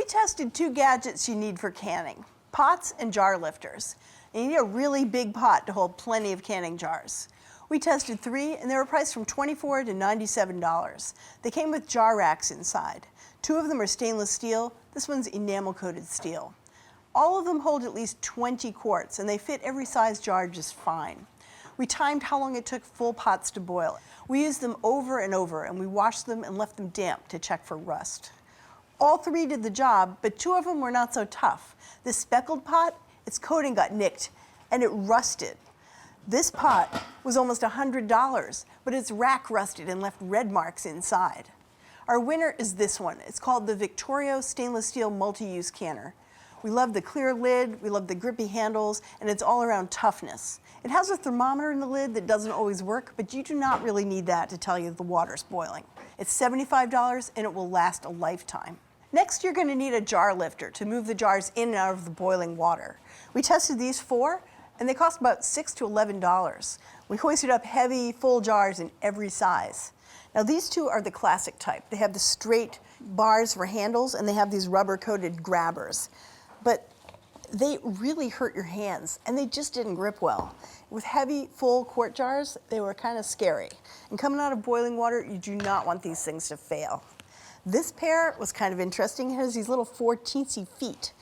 We tested 2 gadgets you need for canning, pots and jar lifters. And you need a really big pot to hold plenty of canning jars. We tested 3 and they were priced from $24 to $97. They came with jar racks inside. 2 of them are stainless steel, this one's enamel coated steel. All of them hold at least 20 quarts and they fit every size jar just fine. We timed how long it took full pots to boil. We used them over and over and we washed them and left them damp to check for rust. All 3 did the job, but 2 of them were not so tough. This speckled pot, its coating got nicked and it rusted. This pot was almost $100, but its rack rusted and left red marks inside. Our winner is this one. It's called the Victorio Stainless Steel Multi-Use Canner. We love the clear lid, we love the grippy handles, and it's all around toughness. It has a thermometer in the lid that doesn't always work, but you do not really need that to tell you the water's boiling. It's $75 and it will last a lifetime. Next, you're going to need a jar lifter to move the jars in and out of the boiling water. We tested these 4, and they cost about $6 to $11. We hoisted up heavy, full jars in every size. Now these 2 are the classic type. They have the straight bars for handles, and they have these rubber-coated grabbers. But they really hurt your hands, and they just didn't grip well. With heavy, full quart jars, they were kind of scary. And coming out of boiling water, you do not want these things to fail. This pair was kind of interesting. It has these little 4 teensy feet.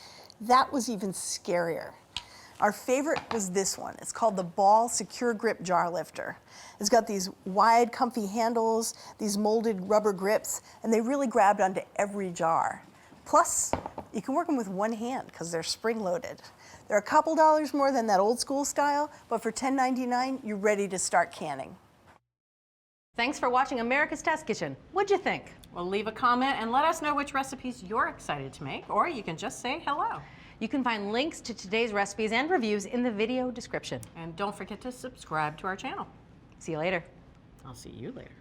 That was even scarier. Our favorite was this one. It's called the Ball Secure Grip Jar Lifter. It's got these wide, comfy handles, these molded rubber grips, and they really grabbed onto every jar. Plus, you can work them with one hand because they're spring-loaded. They're a couple dollars more than that old school style, but for $10.99, you're ready to start canning. Thanks for watching America's Test Kitchen. What'd you think? Well, leave a comment and let us know which recipes you're excited to make, or you can just say hello. You can find links to today's recipes and reviews in the video description. And don't forget to subscribe to our channel. See you later. I'll see you later.